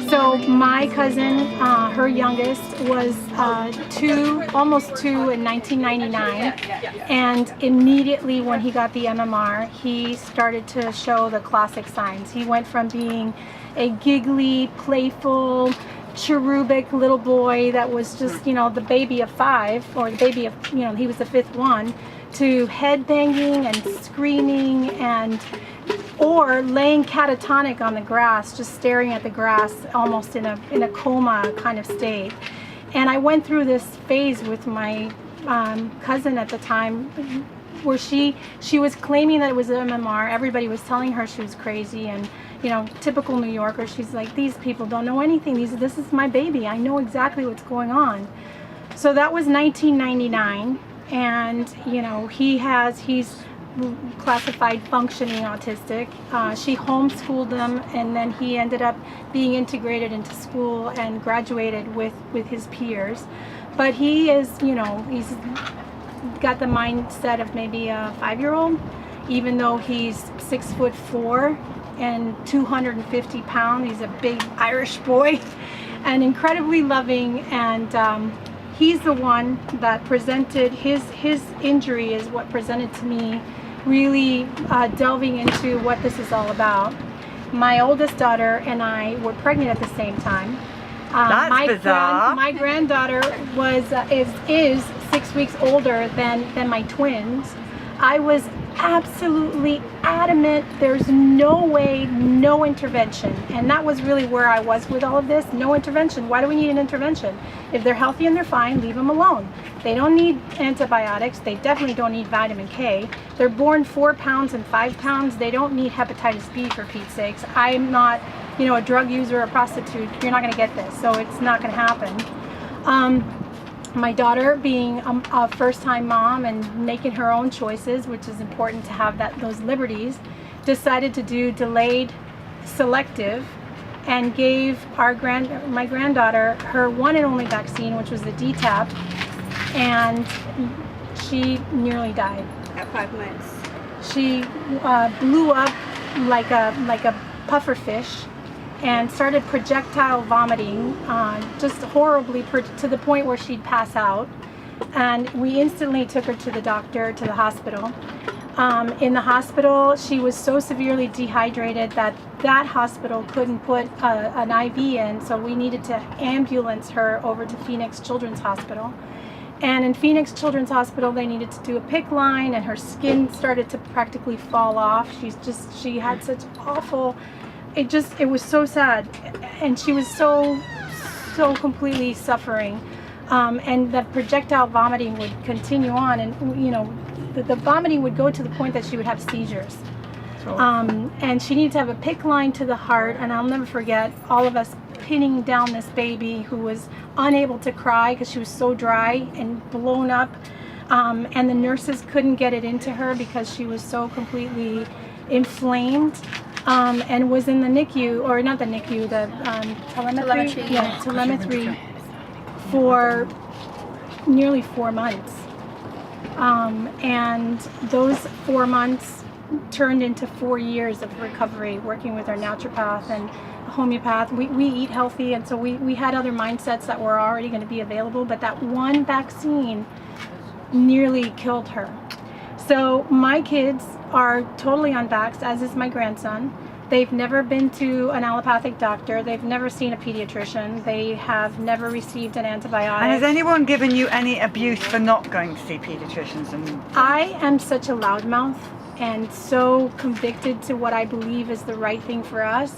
So my cousin, her youngest, was almost two in 1999, and immediately when he got the MMR, he started to show the classic signs. He went from being a giggly, playful, cherubic little boy that was just, you know, the baby of 5, or the baby of, you know, he was the 5th one, to head banging and screaming and or laying catatonic on the grass, just staring at the grass, almost in a coma kind of state. And I went through this phase with my cousin at the time, where she was claiming that it was MMR. Everybody was telling her she was crazy, and you know, typical New Yorker. She's like, these people don't know anything. This is my baby. I know exactly what's going on. So that was 1999, and you know, he's classified functioning autistic. She homeschooled him, and then he ended up being integrated into school and graduated with his peers. But he is, you know, he's got the mindset of maybe a 5-year-old, even though he's 6'4" and 250 pounds. He's a big Irish boy and incredibly loving, and he's the one that presented his injury is what presented to me really delving into what this is all about. My oldest daughter and I were pregnant at the same time. That's bizarre. My granddaughter is 6 weeks older than my twins. I was absolutely adamant there's no way, no intervention. And that was really where I was with all of this. No intervention. Why do we need an intervention? If they're healthy and they're fine, leave them alone. They don't need antibiotics. They definitely don't need vitamin K. They're born 4 pounds and 5 pounds. They don't need hepatitis B, for Pete's sakes. I'm not, you know, a drug user or a prostitute. You're not going to get this, so it's not going to happen. My daughter, being a first-time mom and making her own choices, which is important to have those liberties, decided to do delayed selective and gave my granddaughter her one and only vaccine, which was the DTaP, and she nearly died. At 5 months. She blew up like a puffer fish and started projectile vomiting, just horribly, to the point where she'd pass out. And we instantly took her to the doctor, to the hospital. In the hospital, she was so severely dehydrated that hospital couldn't put an IV in, so we needed to ambulance her over to Phoenix Children's Hospital. And in Phoenix Children's Hospital, they needed to do a PICC line, and her skin started to practically fall off. She had such awful, it was so sad, and she was so completely suffering, and the projectile vomiting would continue on, and you know, the vomiting would go to the point that she would have seizures. And she needed to have a PICC line to the heart, and I'll never forget all of us pinning down this baby who was unable to cry because she was so dry and blown up, and the nurses couldn't get it into her because she was so completely inflamed. And was in the NICU, or not the NICU, the telemetry. Yeah, telemetry for nearly 4 months. And those 4 months turned into 4 years of recovery, working with our naturopath and homeopath. We eat healthy, and so we had other mindsets that were already going to be available, but that one vaccine nearly killed her. So my kids are totally unvaxxed, as is my grandson. They've never been to an allopathic doctor. They've never seen a pediatrician. They have never received an antibiotic. And has anyone given you any abuse for not going to see pediatricians? I am such a loudmouth and so convicted to what I believe is the right thing for us,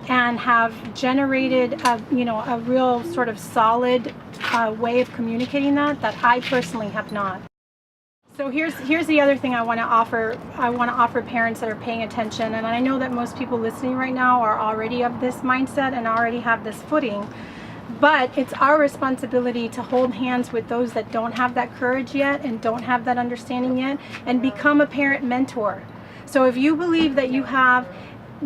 and have generated a real sort of solid way of communicating that I personally have not. So here's the other thing I want to offer. I want to offer parents that are paying attention, and I know that most people listening right now are already of this mindset and already have this footing, but it's our responsibility to hold hands with those that don't have that courage yet and don't have that understanding yet, and become a parent mentor. So if you believe that you have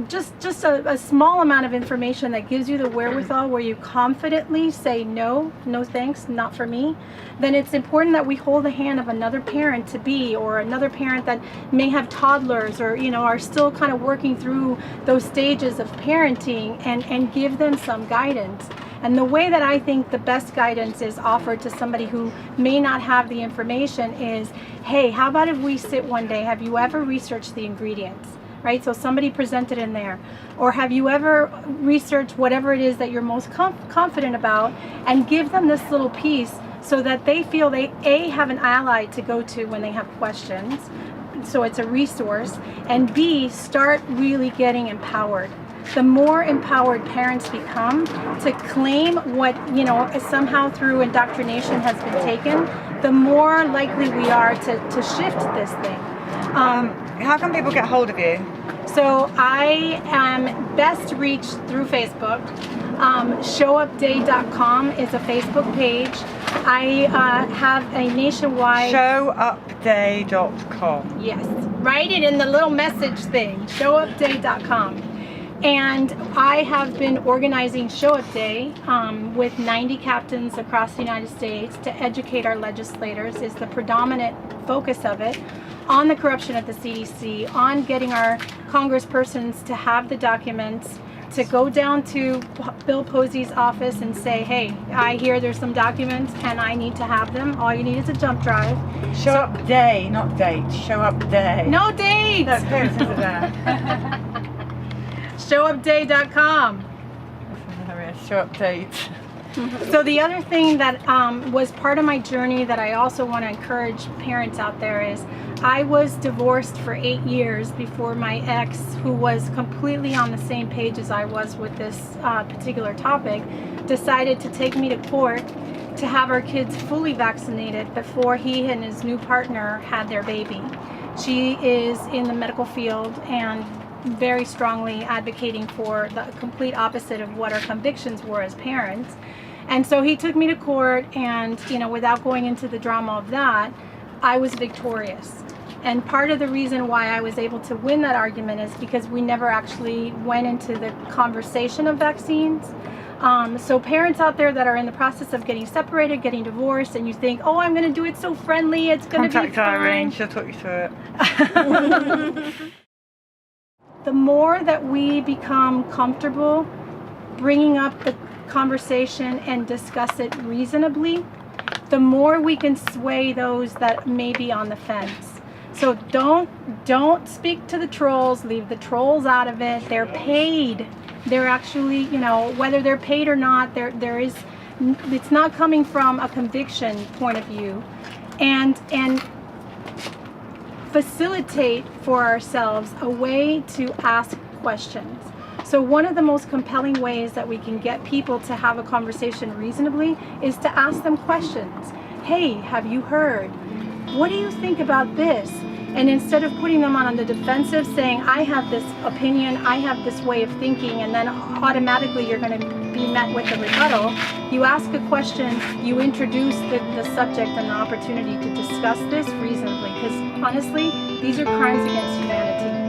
just a small amount of information that gives you the wherewithal where you confidently say no thanks, not for me, then it's important that we hold the hand of another parent to be, or another parent that may have toddlers, or are still kind of working through those stages of parenting, and give them some guidance. And the way that I think the best guidance is offered to somebody who may not have the information is, hey, how about if we sit one day, have you ever researched the ingredients? Right? So somebody presented in there. Or have you ever researched whatever it is that you're most confident about, and give them this little piece so that they feel they A, have an ally to go to when they have questions, so it's a resource, and B, start really getting empowered. The more empowered parents become to claim what, somehow through indoctrination has been taken, the more likely we are to shift this thing. How can people get hold of you? So I am best reached through Facebook. Showupday.com is a Facebook page. I have a nationwide... Showupday.com. Yes, write it in the little message thing, showupday.com. And I have been organizing Show Up Day with 90 captains across the United States to educate our legislators, is the predominant focus of it, on the corruption at the CDC, on getting our congresspersons to have the documents, to go down to Bill Posey's office and say, hey, I hear there's some documents and I need to have them. All you need is a jump drive. Show Up Day, not date. Show Up Day. No date! That's parents, isn't there? Showupday.com. Show Up Date. So the other thing that was part of my journey that I also want to encourage parents out there is, I was divorced for 8 years before my ex, who was completely on the same page as I was with this particular topic, decided to take me to court to have our kids fully vaccinated before he and his new partner had their baby. She is in the medical field and very strongly advocating for the complete opposite of what our convictions were as parents. And so he took me to court, and without going into the drama of that, I was victorious. And part of the reason why I was able to win that argument is because we never actually went into the conversation of vaccines. So parents out there that are in the process of getting separated, getting divorced, and you think, oh, I'm going to do it so friendly, it's going to be fine. Contact Irene, she'll talk you through it. The more that we become comfortable bringing up the conversation and discuss it reasonably, the more we can sway those that may be on the fence. So don't speak to the trolls, leave the trolls out of it. They're paid. They're actually, whether they're paid or not, it's not coming from a conviction point of view. And facilitate for ourselves a way to ask questions. So one of the most compelling ways that we can get people to have a conversation reasonably is to ask them questions. Hey, have you heard? What do you think about this? And instead of putting them on the defensive, saying, I have this opinion, I have this way of thinking, and then automatically you're going to be met with a rebuttal, you ask a question, you introduce the subject and the opportunity to discuss this reasonably, because honestly, these are crimes against humanity.